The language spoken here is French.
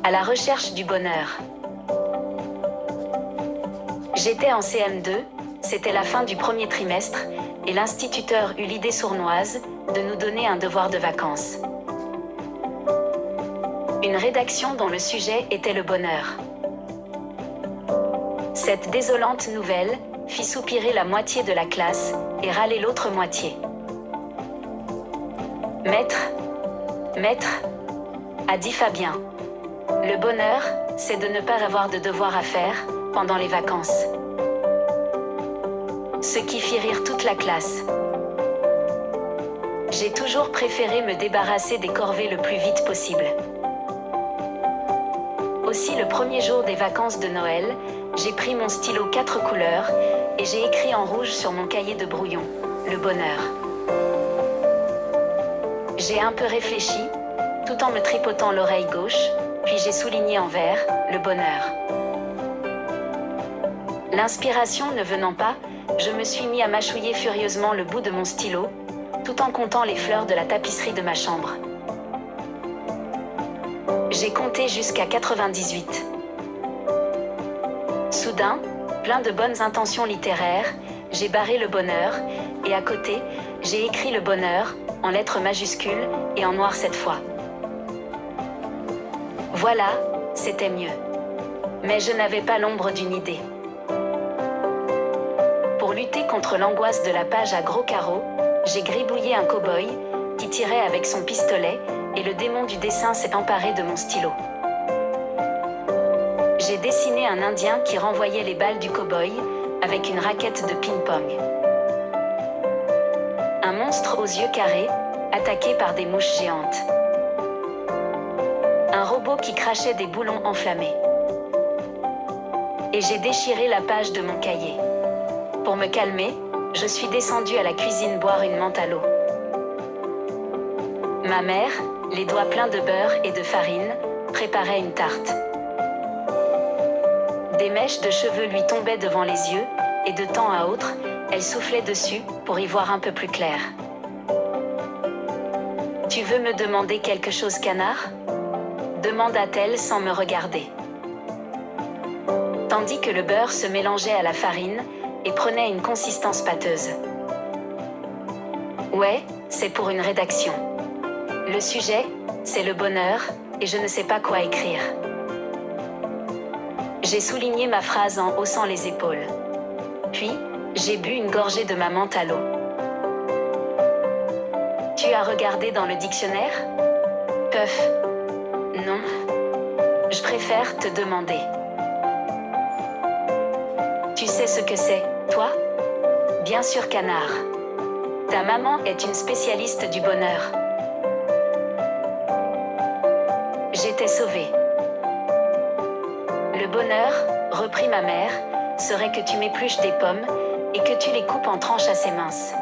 À la recherche du bonheur. J'étais en CM2, c'était la fin du premier trimestre, et l'instituteur eut l'idée sournoise de nous donner un devoir de vacances. Une rédaction dont le sujet était le bonheur. Cette désolante nouvelle fit soupirer la moitié de la classe et râler l'autre moitié. Maître, a dit Fabien. Le bonheur, c'est de ne pas avoir de devoir à faire pendant les vacances. Ce qui fit rire toute la classe. J'ai toujours préféré me débarrasser des corvées le plus vite possible. Aussi, le premier jour des vacances de Noël, j'ai pris mon stylo 4 couleurs et j'ai écrit en rouge sur mon cahier de brouillon, le bonheur. J'ai un peu réfléchi, tout en me tripotant l'oreille gauche, puis j'ai souligné en vert, le bonheur. L'inspiration ne venant pas, je me suis mis à mâchouiller furieusement le bout de mon stylo, tout en comptant les fleurs de la tapisserie de ma chambre. J'ai compté jusqu'à 98. Soudain, plein de bonnes intentions littéraires, j'ai barré le bonheur, et à côté, j'ai écrit le bonheur, en lettres majuscules, et en noir cette fois. Voilà, c'était mieux. Mais je n'avais pas l'ombre d'une idée. Pour lutter contre l'angoisse de la page à gros carreaux, j'ai gribouillé un cow-boy, qui tirait avec son pistolet, et le démon du dessin s'est emparé de mon stylo. J'ai dessiné un Indien qui renvoyait les balles du cow-boy, avec une raquette de ping-pong. Un monstre aux yeux carrés, attaqué par des mouches géantes. Un robot qui crachait des boulons enflammés. Et j'ai déchiré la page de mon cahier. Pour me calmer, je suis descendue à la cuisine boire une menthe à l'eau. Ma mère, les doigts pleins de beurre et de farine, préparait une tarte. Des mèches de cheveux lui tombaient devant les yeux, et de temps à autre, elle soufflait dessus pour y voir un peu plus clair. « Tu veux me demander quelque chose, canard ?» demanda-t-elle sans me regarder. Tandis que le beurre se mélangeait à la farine et prenait une consistance pâteuse. « Ouais, c'est pour une rédaction. Le sujet, c'est le bonheur, et je ne sais pas quoi écrire. » J'ai souligné ma phrase en haussant les épaules. Puis, j'ai bu une gorgée de ma menthe à l'eau. « Tu as regardé dans le dictionnaire ? » Puff. Non. Je préfère te demander. Tu sais ce que c'est, toi ? Bien sûr, canard. Ta maman est une spécialiste du bonheur. J'étais sauvée. Le bonheur, reprit ma mère, serait que tu m'épluches des pommes et que tu les coupes en tranches assez minces.